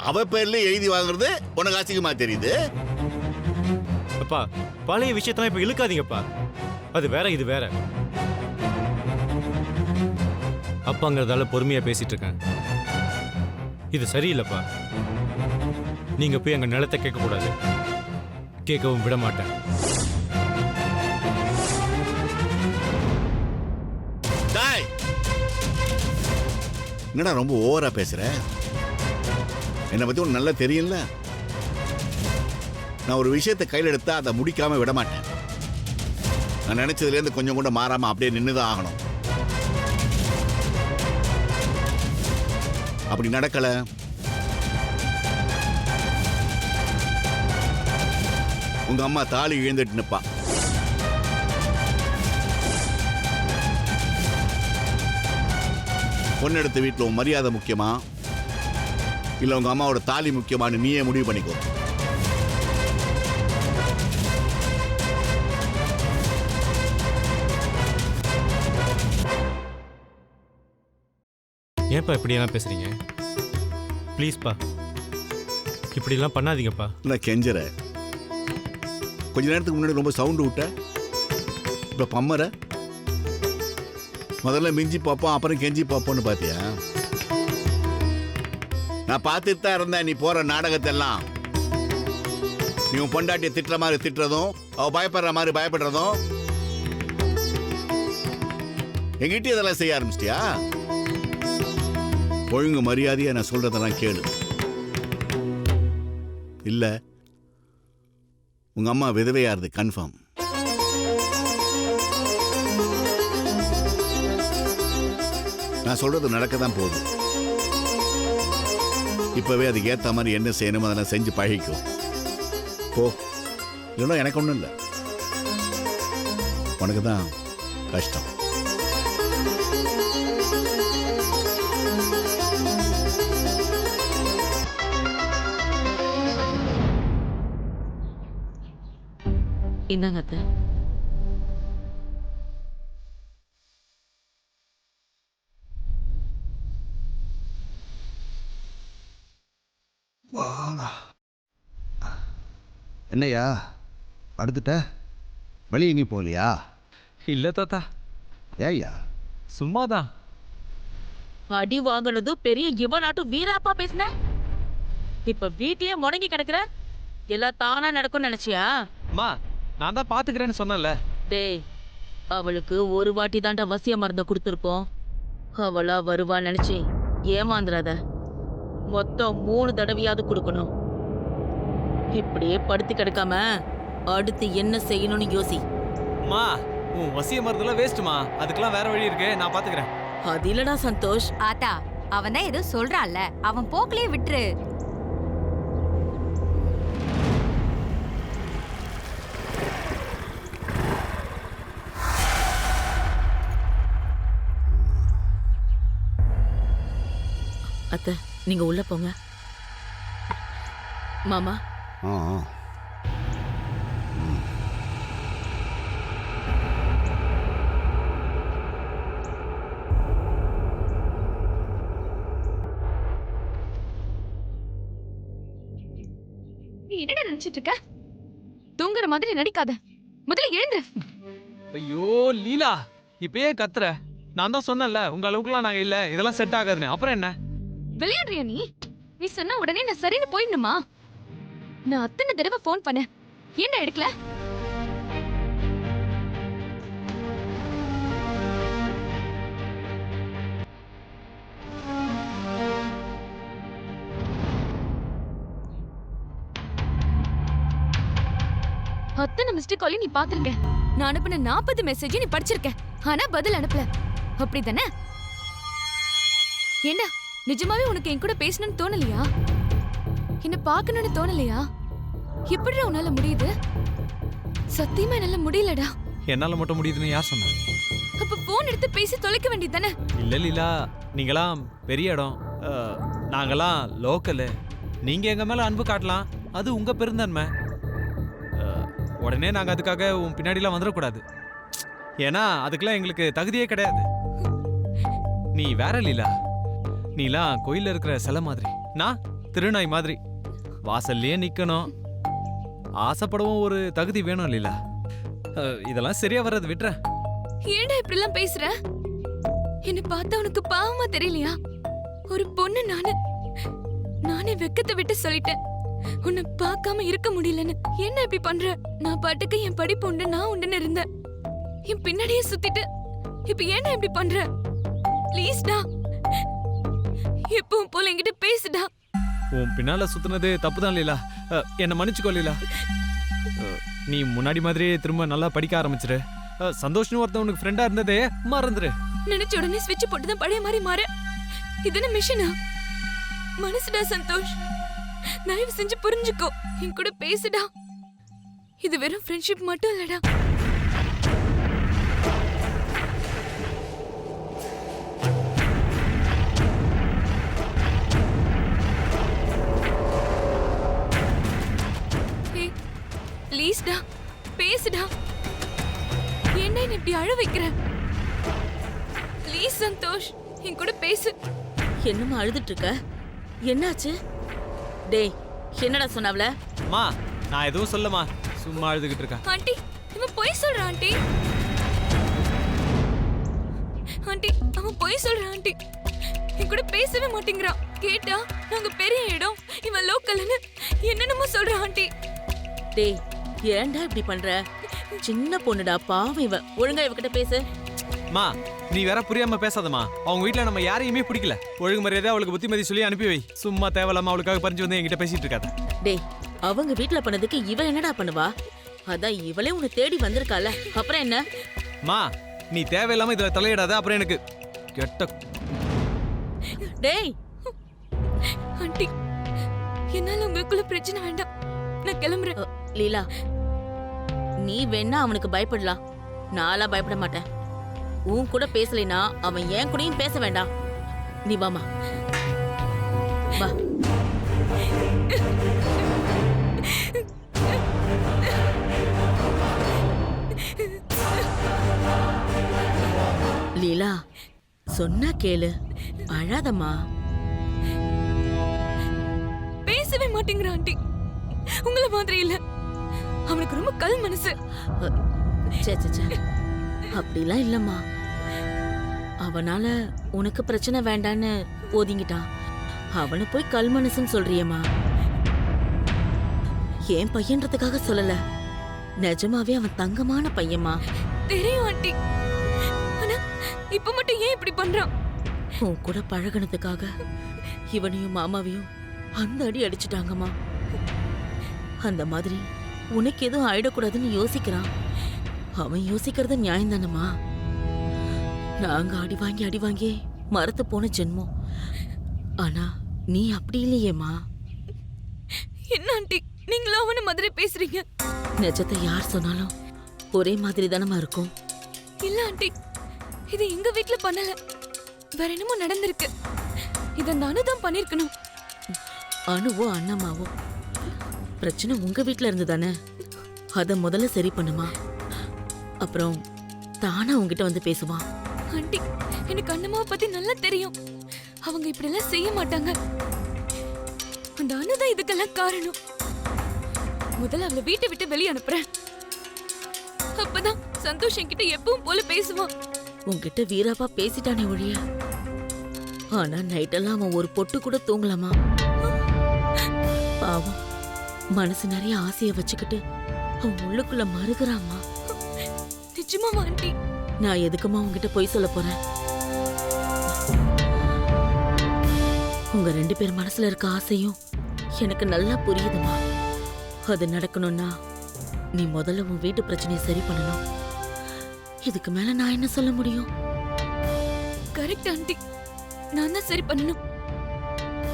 அவ பேர்ல எழுதி வாங்குறது உனக்கு அசிங்கமா தெரியுது. அப்பா பழைய விஷயத்தெல்லாம் இப்ப இழுக்காதீங்கப்பா. அது வேற இது வேற. அப்பாங்கிறதால பொறுமையா பேசிட்டு இருக்கேன். இது சரியில்லைப்பா. நீங்க போய் அங்க நிலத்தை கேட்க கூடாது. கேட்கவும் விட மாட்டேன். டேய், என்னடா ரொம்ப ஓவரா பேசுற? என்னை பத்தி உனக்கு நல்லா தெரியும்ல. நான் ஒரு விஷயத்தை கையில் எடுத்தா அதை முடிக்காம விட மாட்டேன். நான் நினைச்சதுலேருந்து கொஞ்சம் கூட மாறாம அப்படியே நின்றுதான் ஆகணும். அப்படி நடக்கல உங்க அம்மா தாலி இழந்துட்டு நிப்பா. பொண்ணெடுத்த வீட்டில் உன் மரியாதை முக்கியமா இல்ல உங்க அம்மாவோட தாலி முக்கியமானு நீயே முடிவு பண்ணிக்கோ. ஏன்ப்பா இப்படியெல்லாம் பேசுறீங்க? ப்ளீஸ்ப்பா, இப்படிலாம் பண்ணாதீங்கப்பா. நான் கெஞ்சற. கொஞ்ச நேரத்துக்கு முன்னாடி ரொம்ப சவுண்டு விட்ட, இப்ப பம்மற. முதல்ல மிஞ்சி பார்ப்போம், அப்புறம் கெஞ்சி பார்ப்போம்னு பாத்தியா? நான் பார்த்துட்டு தான் இருந்தேன் நீ போற நாடகத்தெல்லாம். நீ உன் பொண்டாட்டியை திட்டுற மாதிரி திட்டுறதும், அவ பயப்படுற மாதிரி பயப்படுறதும், எங்கிட்ட இதெல்லாம் செய்ய ஆரம்பிச்சிட்டியா? ஒழுங்கு மரியாதையா நான் சொல்றதெல்லாம் கேளு. இல்ல உங்க அம்மா விதவையாருது கன்ஃபார்ம். நான் சொல்றது நடக்க தான் போகுது. இப்பவே அதுக்கு ஏத்த மாதிரி என்ன செய்யணுமோ அதெல்லாம் செஞ்சு பழகிக்கும். போ, இல்லைன்னா எனக்கு ஒன்றும் இல்லை, உனக்கு தான் கஷ்டம். என்னங்க அத்தை? என்னையா படுத்துட்ட? வெளியே எங்கேயும் போகலையா? இல்ல தாத்தா. ஏய்யா? சும்மாதான். அடி வாங்கினதும் பெரிய இவனாட்டும் வீராப்பா பேசின. இப்ப வீட்லயே முடங்கி கிடக்குற. எல்லாம் தானா நடக்கும்னு நினைச்சியா? அம்மா, நான் தான் பாத்துக்கிறேன்னு சொன்னேன்ல. டேய், அவளுக்கு ஒரு வாட்டி தாண்டா வசிய மருந்த கொடுத்துருப்போம். அவளா வருவா நினைச்சு ஏமாந்துடாத. மொத்தம் 3 தடவையாவது கொடுக்கணும். இப்படியே படுத்து கிடக்காம அடுத்து என்ன செய்யணும்னு யோசி. அம்மா, உன் வசிய மருந்துலாம் வேஸ்ட்டுமா. அதுக்கெல்லாம் வேற வழி இருக்கு, நான் பாத்துக்கிறேன். அது இல்லடா சந்தோஷ். ஆத்தா, அவன் தான் ஏதோ சொல்றான்ல, அவன் போக்கிலே விட்டுரு. அத்தை, நீங்க உள்ள போங்க. மாமா, நீ என்னடா நினைச்சிட்டு இருக்க? தூங்குற மாதிரி நடிக்காத, முதல்ல எழுந்து. ஐயோ லீலா, இப்பயே கத்துற. நான் தான் சொன்னேன்ல, உங்க அளவுக்குலாம் நாங்க இல்ல, இதெல்லாம் செட் ஆகாதுன்னு. அப்புறம் என்ன விளையாடுறியா நீ? நீ சொன்ன உடனே நான் சரின்னு போயிடணுமா? நான் அத்தனை தடவை போன் பண்ணேன், ஏன்டா எடுக்கல? அத்தனை மிஸ்டேக் காலையும் நீ பாத்துருக்க. நான் அனுப்பின 40 மெசேஜ் நீ படிச்சிருக்க, ஆனா பதில் அனுப்பல. அப்படிதானே? என்ன நிஜமாவே உனக்கு என் கூட பேசணும்னு தோணலையா? என்ன பார்க்கணும்னு தோணலையா? எப்படிடா உன்னால முடியுது? சத்தியமா என்னால முடியலடா. என்னால மட்டும் முடியுதுன்னு யார் சொன்னா? அப்ப போன் எடுத்து பேசி தொலைக்க வேண்டியதானே? இல்ல லீலா, நீங்களாம் பெரிய இடம், நாங்களாம் லோக்கலு. நீங்க எங்க மேல அன்பு காட்டலாம், அது உங்க பெருந்தன்மை. உடனே நாங்க அதுக்காக உன் பின்னாடிலாம் வந்துடக்கூடாது. ஏன்னா அதுக்கெல்லாம் எங்களுக்கு தகுதியே கிடையாது. நீ வேற லீலா. நீலாம் கோயில்ல இருக்கிற சிலை மாதிரி, நான் திருநாய் மாதிரி வாசல்லையே நிக்கணும். ஆசைப்படவும் ஒரு தகுதி வேணும் லீலா. இதெல்லாம் சரியா வர்றது விட்டுற. ஏன்டா இப்படி எல்லாம் பேசுற? என்ன பார்த்தா உனக்கு பாவமா தெரியலையா? ஒரு பொண்ணு நானே வெக்கத்தை விட்டு சொல்லிட்டேன். உன்னை பார்க்காம இருக்க முடியலன்னு. என்ன இப்படி பண்ற? நான் பாட்டுக்கு என் படிப்பு உண்டு, நான் உண்டுன்னு இருந்தேன். என் பின்னாடியே சுத்திட்டு இப்ப ஏன்டா இப்படி பண்ற? ப்ளீஸ்டா, எப்பவும் போல என்கிட்ட பேசுடா. உன் பின்னால சுத்துனது தப்புதான் லீலா. என்ன மன்னிச்சுக்கோ லீலா. நீ முன்னாடி மாதிரியே திரும்ப நல்லா படிக்க ஆரம்பிச்சிரு. சந்தோஷ்னு ஒருத்தன் உனக்கு ஃப்ரெண்டா இருந்ததே மறந்துரு. நினைச்ச உடனே ஸ்விட்ச் போட்டுதான் பழைய மாதிரி மாற. இதுன்னு மிஷினா? மனசுடா சந்தோஷ், தயவு செஞ்சு புரிஞ்சுக்கோ. என் கூட பேசுடா. இது வெறும் ஃப்ரெண்ட்ஷிப் மட்டும் இல்லடா. ப்ளீஸ்டா, பேசுடா. என்ன இப்படி அழ வைக்கிற? ப்ளீஸ் சந்தோஷ், என் கூட பேசு. என்னம்மா அழுதுட்டு இருக்க? என்னாச்சு? டேய், என்னடா சொன்னாவல? மா, நான் எதுவும் சொல்லமா, சும்மா அழுதுகிட்டு இருக்கேன். ஆண்டி, இவன் பொய் சொல்றான் ஆண்டி. ஆண்டி, அவன் பொய் சொல்றான் ஆண்டி. என் கூட பேசவே மாட்டேங்கிறான். கேட்டா நாங்க பெரிய இடம், இவன் லோக்கல்னு என்னென்னமோ சொல்றான் ஆண்டி. டேய், ஏன்டா இப்படி பண்ற? சின்ன பொண்ணுடா, பாவம் இவ. ஒழுங்கா இவகிட்ட பேசு. மா, நீ வேற புரியாம பேசாதமா. அவங்க வீட்ல நம்ம யாரையுமே பிடிக்கல. ஒழுங்கு மரியாதை அவளுக்கு புத்திமதி சொல்லி அனுப்பி வை. சும்மா தேவலாம அவளுக்காக பறிஞ்சு வந்து என்கிட்ட பேசிட்டு இருக்காத. டேய், அவங்க வீட்ல பண்ணதுக்கு இவ என்னடா பண்ணுவா? அதான் இவளே உன்னை தேடி வந்திருக்கால, அப்புறம் என்ன? மா, நீ தேவையில்லாம இதுல தலையிடாத, அப்புறம் எனக்கு கெட்ட. டேய் ஆண்டி, என்னால உங்களுக்குள்ள பிரச்சனை வேண்டாம். நான் கிளம்புறேன். லீலா, நீ வேணா அவனுக்கு பயப்படலாம், நான்லாம் பயப்பட மாட்டேன். உன் கூட பேசலைனா அவன் ஏன் கூடயும் பேச வேண்டாம். நீ வாமா, வா. லீலா, சொன்னா கேளு, அழாதம்மா. பேசவே மாட்டேங்கிறான் ஆண்டி. உங்கள மாதிரி இல்ல, அவனுக்கு ரொம்ப கல் மனசு. சே சே சே, அப்படிலாம் இல்லம்மா. அவனால உனக்கு பிரச்சனை வேண்டான்னு ஒதுங்கிட்டான். அவனை போய் கல் மனசுன்னு சொல்றியம்மா. என் பையன்றதுக்காக சொல்லல, நிஜமாவே அவன் தங்கமான பையம்மா. தெரியும் ஆண்டி, ஆனா இப்ப மட்டும் ஏன் இப்படி பண்றான்? உன் கூட பழகுனதுக்காக இவனையும் மாமாவையும் அந்த அடி அடிச்சுட்டாங்கம்மா. அந்த மாதிரி உனக்கு எதுவும் ஆயிடக்கூடாதுன்னு யோசிக்கிறான். அவன் யோசிக்கிறது நியாயம் தானம்மா. நாங்க அடி வாங்கி மரத்து போன ஜென்மம். ஆனா நீ அப்படி இல்லையேம்மா. என்ன ஆண்டி, நீங்களும் அவன மாதிரி பேசுறீங்க? நிஜத்தை யார் சொன்னாலும் ஒரே மாதிரி தானம்மா இருக்கும். இல்ல ஆண்டி, இது எங்க வீட்ல பண்ணல, வேற என்னமோ நடந்திருக்கு. இத அந்த அனுதான் பண்ணிருக்கணும். அனுவோ அண்ணம்மாவோ, பிரச்சனை உங்க வீட்ல இருந்து தானே. அத முதல்ல சரி பண்ணுமா, அப்புறம் தானா உங்ககிட்ட வந்து பேசுவான். ஆண்டி, எனக்கு அண்ணம்மாவை பத்தி நல்லா தெரியும். அவங்க இப்படி எல்லாம் செய்ய மாட்டாங்க. அந்த அனுதான் இதுக்கெல்லாம் காரணம். முதல்ல அவளை வீட்டை விட்டு வெளியே அனுப்புறேன். அப்பதான் சந்தோஷ் என்கிட்ட எப்பவும் போல பேசுவான். உங்ககிட்ட வீராப்பா பேசிட்டானே ஒழிய, ஆனா நைட்டெல்லாம் அவன் ஒரு பொட்டு கூட தூங்கலாமா. பாவம், மனசு நிறைய ஆசைய வச்சுக்கிட்டு அவன் உள்ளுக்குள்ள மறுகிறாமா. நிஜமாவா ஆண்டி? நான் எதுக்குமா உங்ககிட்ட போய் சொல்ல போறேன்? உங்க 2 பேர் மனசுல இருக்க ஆசையும் எனக்கு நல்லா புரியுதுமா. அது நடக்கணும்னா நீ முதல்ல உன் வீட்டு பிரச்சனையை சரி பண்ணணும். இதுக்கு மேல நான் என்ன சொல்ல முடியும்? கரெக்ட் ஆண்டி, நான் தான் சரி பண்ணணும்.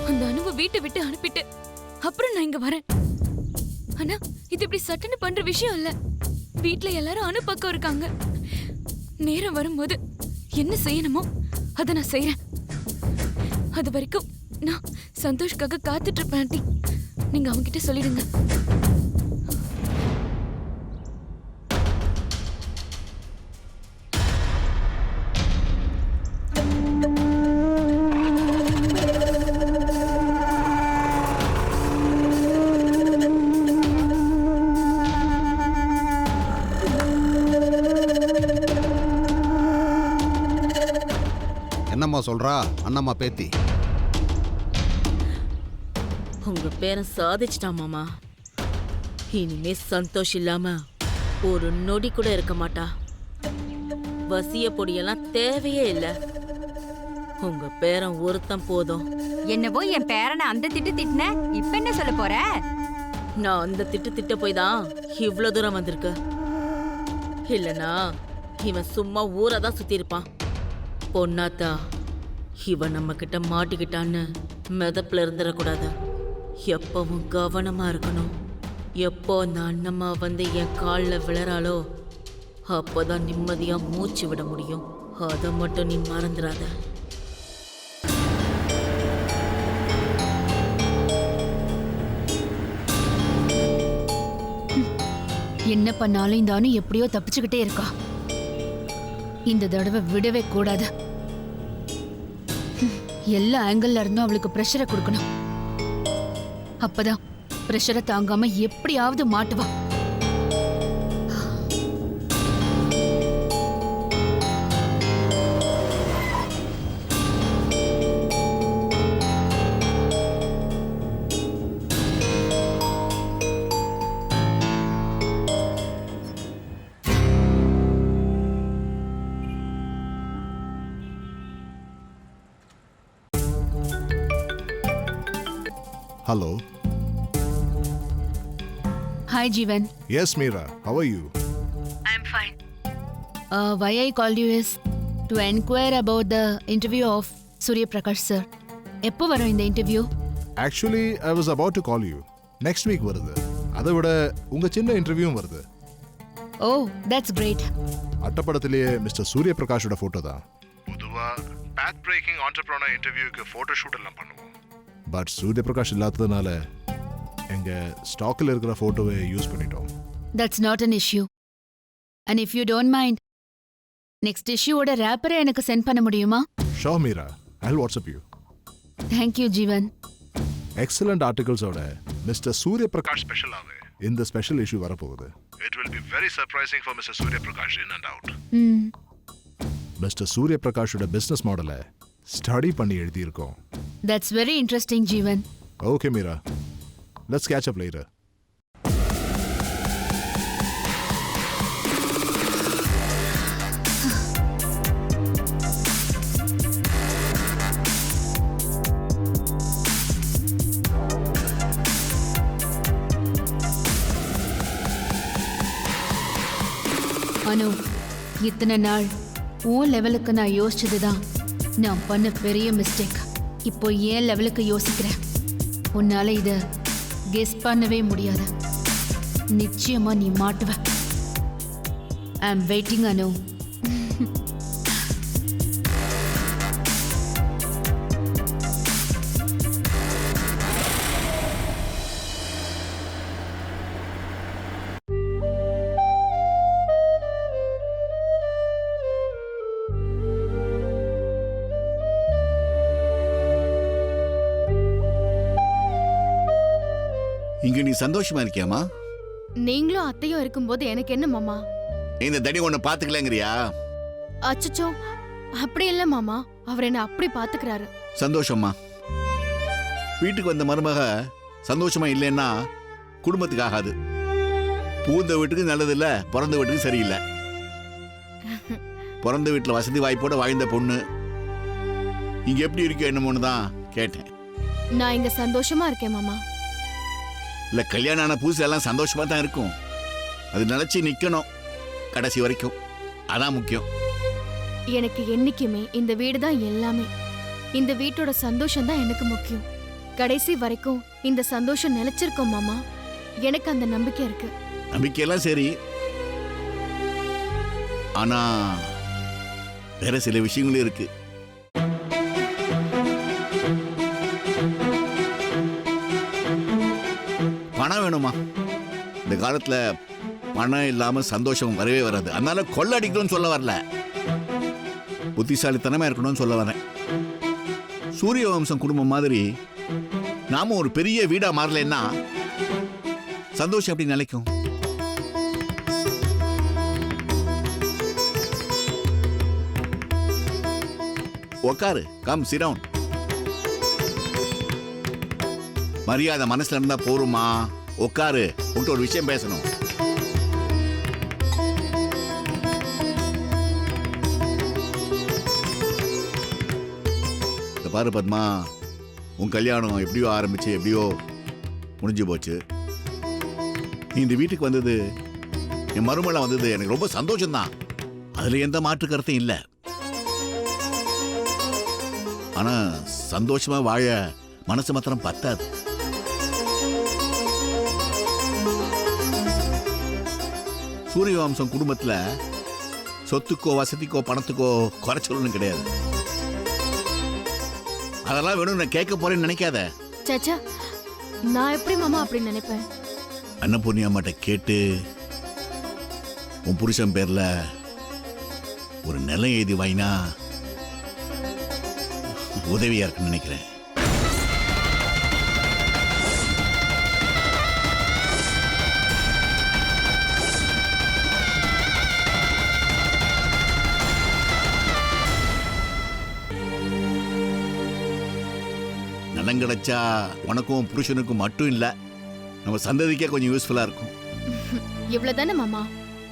அந்த அனுவை வீட்டை விட்டு அனுப்பிட்டு அப்புறம் நான் இங்க வரேன். ஆனா இது இப்படி சட்டுன்னு பண்ற விஷயம் இல்ல. வீட்ல எல்லாரும் அனு பக்கம் இருக்காங்க. நேரம் வரும்போது என்ன செய்யணுமோ அதை நான் செய்யறேன். அது வரைக்கும் நான் சந்தோஷ்காக காத்துட்டு இருப்பேன் ஆண்டி. நீங்க அவங்க கிட்ட சொல்லிடுங்க. என்னம்மா சொல்றா அண்ணம்மா பேத்தி? உங்க பேரன் சாதிச்சிட்டான் மாமா. இனிமே சந்தோஷ் இல்லாம ஒரு நொடி கூட இருக்க மாட்டா. வசிய பொடியெல்லாம் தேவையே இல்ல. உங்க பேரன் ஒருத்தன் போதும். என்னவோ என் பேரனை அந்த திட்டு திட்டின, இப்ப என்ன சொல்ல போற? நான் அந்த திட்ட போய் தான் இவ்வளவு தூரம் வந்திருக்கு. இல்லனா இவன் சும்மா ஊரை தான் சுத்தி இருப்பான். பொன்னாத்தா, இவன் நம்ம கிட்ட மாட்டிக்கிட்டான்னு மெதப்புல இருந்துடக்கூடாது. எப்பவும் கவனமா இருக்கணும். எப்போ அந்த அண்ணம்மா வந்து என் காலில் விழறாளோ அப்போதான் நிம்மதியா மூச்சு விட முடியும். அதை மட்டும் நீ மறந்துடாத. என்ன பண்ணாலும் இந்த அணு எப்படியோ தப்பிச்சுக்கிட்டே இருக்கா. இந்த தடவை விடவே கூடாது. எல்லா ஆங்கிள் இருந்தும் அவளுக்கு பிரஷரை கொடுக்கணும். அப்பதான் பிரஷரை தாங்காம எப்படியாவது மாட்டுவா. Hello. Hi, Jeevan. Yes, Meera. How are you? I'm fine. Why I called you is to inquire about the interview of Surya Prakash sir. எப்போ வரும் இந்த interview? Actually, I was about to call you. Next week வருது. அதை விட உங்க சின்ன இன்டர்வியூவும் வருது. Oh, that's great. அட்டப்படத்திலேயே mister சூரிய பிரகாஷோட போட்டோ தான். பொதுவா பேத் பிரேக்கிங் ஆண்டர்பிரனர் இன்டர்வியூக்கு போட்டோ ஷூட் எல்லாம் பண்ணுவோம். பட் சூரிய பிரகாஷ் இல்லாததுனால எங்க ஸ்டாக்ல இருக்கிற போட்டோவை யூஸ் பண்ணிட்டோம். That's not an issue. And if you don't mind, next issueோட ரேப்பரை எனக்கு சென்ட் பண்ண முடியுமா? Sure, Meera. I'll WhatsApp you. Thank you, Jeevan. Excellent articles-ஓட மிஸ்டர் சூரிய பிரகாஷ் ஸ்பெஷலாவே இந்த ஸ்பெஷல் இஷ்யூ வரப்போகுது. It will be very surprising for Mr. Surya Prakash in and out. Mister சூரிய பிரகாஷோட business மாடலை study பண்ணி எழுதியிருக்கோம். That's very interesting, Jeevan. Okay, Meera. Let's catch up later. அனு, இத்தனை நாள் உன் லெவலுக்கு நான் யோசிச்சதுதான் நான் பண்ண பெரிய மிஸ்டேக். இப்போ ஏன் லெவலுக்கு யோசிக்கிறேன். உன்னால இத கெஸ் பண்ணவே முடியாது. நிச்சயமா நீ மாட்டுவ. ஐ அம் வெயிட்டிங் அனு. இங்க நீ சந்தோஷமா இருக்கியாமா? நீங்களும் அத்தையும் இருக்கும்போது எனக்கு என்ன மாமா? இந்த தடி ஒண்ணு பாத்துக்கலங்கறியா? அச்சச்சோ, அப்படி இல்ல மாமா. அவர் என்ன அப்படி பாத்துக்கிறாரு. சந்தோஷமா. வீட்டுக்கு வந்த மருமக சந்தோஷமா இல்லைன்னா குடும்பத்துக்கு ஆகாது. பூந்த வீட்டுக்கு நல்லது இல்ல, பிறந்த வீட்டுக்கு சரியில்லை. பிறந்த வீட்டுல வசதி வாய்ப்போட வாழ்ந்த பொண்ணு இங்க எப்படி இருக்கோ என்னமோன்னு தான் கேட்டேன். நான் இங்க சந்தோஷமா இருக்கேன் மாமா. இல்ல, கல்யாணம் ஆன புதுசு எல்லாம் சந்தோஷமா தான் இருக்கும். அது நினைச்சு நிக்கணும் கடைசி வரைக்கும். அதான் முக்கியம். எனக்கு என்னைக்குமே இந்த வீடு தான் எல்லாமே. இந்த வீட்டோட சந்தோஷம் தான் எனக்கு முக்கியம். கடைசி வரைக்கும் இந்த சந்தோஷம் நிலைச்சிருக்கோம் மாமா. எனக்கு அந்த நம்பிக்கை இருக்கு. நம்பிக்கையெல்லாம் சரி, ஆனா வேற சில விஷயங்களும் இருக்கு. இருக்கணுமா? இந்த காலத்துல பணம் இல்லாம சந்தோஷம் வரவே வராது. அதனால கொள்ள அடிக்கணும்னு சொல்ல வரல, புத்திசாலித்தனமா இருக்கணும்னு சொல்ல வரேன். சூரிய வம்சம் குடும்பம் மாதிரி நாம ஒரு பெரிய வீடா மாறலன்னா சந்தோஷம் எப்படி நிலைக்கும்? உக்காரு, கம் சிட் டவுன். மரியாதை மனசுல இருந்தா போருமா? உட்காரு, உன்கிட்ட ஒரு விஷயம் பேசணும். இந்த பாரு பத்மா, உன் கல்யாணம் எப்படியோ ஆரம்பிச்சு எப்படியோ முடிஞ்சு போச்சு. நீ இந்த வீட்டுக்கு வந்தது, என் மருமகளை வந்தது எனக்கு ரொம்ப சந்தோஷம்தான். அதுல எந்த மாற்று கருத்தும் இல்லை. ஆனா சந்தோஷமா வாழ மனசு மாத்திரம் பத்தாது. சூரிய வம்சம் குடும்பத்துல சொத்துக்கோ வசதிக்கோ பணத்துக்கோ குறைச்சலும் கிடையாது. அதெல்லாம் வேணும் நான் கேட்க போறேன்னு நினைக்காத. சச்சா, நான் எப்படி மாமா அப்படி நினைப்பேன்? அன்னபூர்ணி அம்மாட்ட கேட்டு உன் புருஷன் பேர்ல ஒரு நிலம் எழுதி வாங்கினா உதவியா இருக்குன்னு நினைக்கிறேன். நிலம் கிடைச்சா உனக்கும் புருஷனுக்கும் மட்டும் இல்ல, நம்ம சந்ததிக்கே கொஞ்சம் யூஸ்ஃபுல்லா இருக்கும். இவ்வளவுதானே மாமா?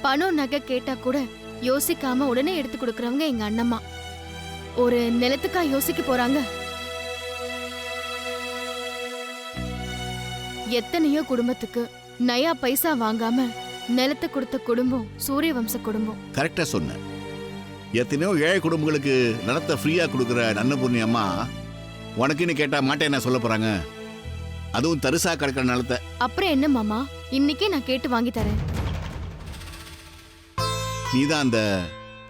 பணம் நகை கேட்டா கூட யோசிக்காம உடனே எடுத்து கொடுக்கறவங்க எங்க அண்ணம்மா. ஒரு நிலத்துக்கா யோசிக்க போறாங்க? எத்தனையோ குடும்பத்துக்கு நயா பைசா வாங்காம நிலத்தை கொடுத்த குடும்பம் சூரிய வம்ச குடும்பம். கரெக்டா சொன்ன. எத்தனையோ ஏழை குடும்பங்களுக்கு நிலத்தை ஃப்ரீயா கொடுக்குற அன்னபூர்ணி அம்மா உனக்குன்னு கேட்டா மாட்டேன் என்ன சொல்ல போறாங்க? அதுவும் தரிசா கிடக்கிற நிலத்தை. அப்புறம் என்ன மாமா, இன்னைக்கே நான் கேட்டு வாங்கி தரேன். நீதான் அந்த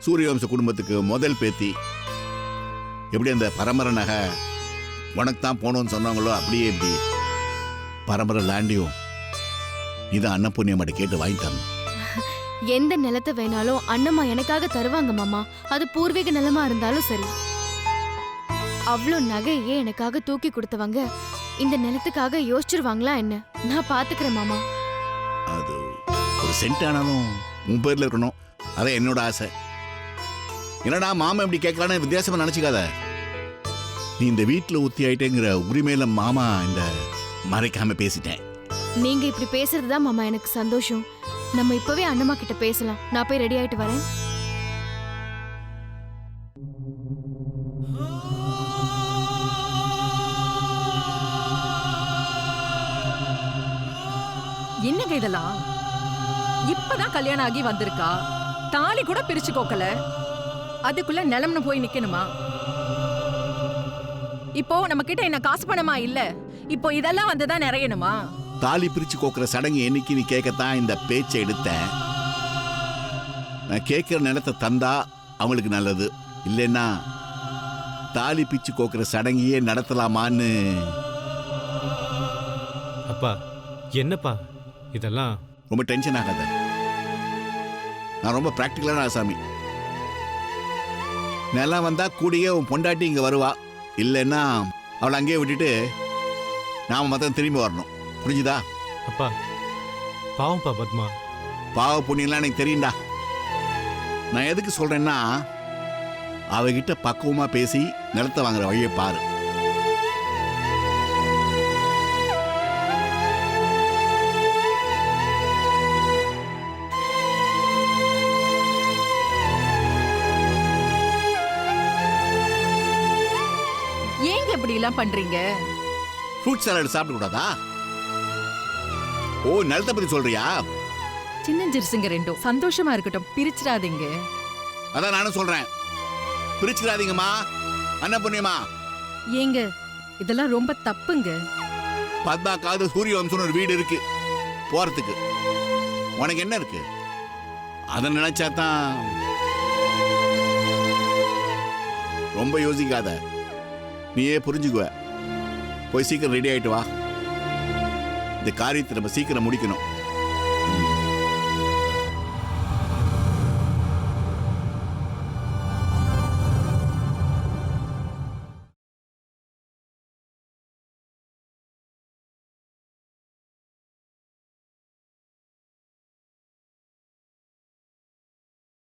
சூரிய வம்ச குடும்பத்துக்கு முதல் பேத்தி. எப்படி அந்த பரம்பரை நகை உனக்கு தான் போகணும்னு சொன்னாங்களோ அப்படியே இப்படி பரம்பரை லேண்டையும் நீதான் அன்னபூர்ணி அம்மாட்ட கேட்டு வாங்கி தரணும். எந்த நிலத்தை வேணாலும் அண்ணம்மா எனக்காக தருவாங்க மாமா. அது பூர்வீக நிலமா இருந்தாலும் சரி. அவ்வளோ நகையே எனக்காக தூக்கி கொடுத்தவங்க இந்த நிலத்துக்காக யோசிச்சிருவாங்களா என்ன? நான் பாத்துக்கிறேன் மாமா. அது ஒரு சென்ட் ஆனாலும் உன் பேர்ல இருக்கணும், அதான் என்னோட ஆசை. என்னடா மாமா இப்படி கேட்கலான்னு வித்தியாசமா நினைச்சுக்காத. நீ இந்த வீட்டுல ஊத்தி ஆயிட்டேங்கிற உரிமையில மாமா இந்த மறைக்காம பேசிட்டேன். நீங்க இப்படி பேசுறதுதான் மாமா எனக்கு சந்தோஷம். நம்ம இப்பவே அண்ணம்மா கிட்ட பேசலாம். நான் போய் ரெடி ஆயிட்டு வரேன். என்னங்க இதெல்லாம்? இப்பதான் கல்யாணம் ஆகி வந்திருக்கா, தாலி கூட பிரிச்சு கோக்கல, அதுக்குள்ள நிலம்னு போய் நிக்கணுமா? இப்போ நம்ம கிட்ட என்ன காசு பணமா இல்ல, இப்போ இதெல்லாம் வந்துதான் நிறையணுமா? தாலி பிரிச்சு கோக்குற சடங்கு என்னைக்கு நீ கேட்கத்தான் இந்த பேச்சை எடுத்தேன். நான் கேட்கிற நிலத்தை தந்தா அவங்களுக்கு நல்லது, இல்லைன்னா தாலி பிச்சு கோக்குற சடங்கையே நடத்தலாமான்னு. அப்பா என்னப்பா இதெல்லாம்? ரொம்ப டென்ஷன் ஆகாத. நான் ரொம்ப பிராக்டிகலான ஆசாமி. நிலம் வந்தா கூடியே உன் பொண்டாட்டி இங்க வருவா, இல்லைன்னா அவளை அங்கேயே விட்டுட்டு நாம மொத்தம் திரும்பி வரணும். புரிஞ்சுதா? அப்பா பாவம்ப்பா பத்மா. பாவ புண்ணியெல்லாம் எனக்கு தெரியும்டா. நான் எதுக்கு சொல்றேன்னா, அவகிட்ட பக்குவமா பேசி நிலத்தை வாங்குற வழியை பாரு. ஏங்க இப்படி எல்லாம் பண்றீங்க? ஃப்ரூட் சாலட் சாப்பிட கூடாதா? ஓ, நிலத்தை பத்தி சொல்றியா? சின்னஞ்சிறுசுங்க ரெண்டும் சந்தோஷமா இருக்கட்டும், பிரிச்சிடாதீங்க. அதான் நானும் சொல்றேன், பிரிச்சுடாதீங்கம்மா. அன்னபூர்ணியம்மா, ஏங்க இதெல்லாம் ரொம்ப தப்புங்க. பத்மாக்காவது சூரிய வம்சம்னு ஒரு வீடு இருக்கு போறதுக்கு. உனக்கு என்ன இருக்கு? அதை நினைச்சா தான். ரொம்ப இந்த காரியத்தை நம்ம சீக்கிரம் முடிக்கணும்.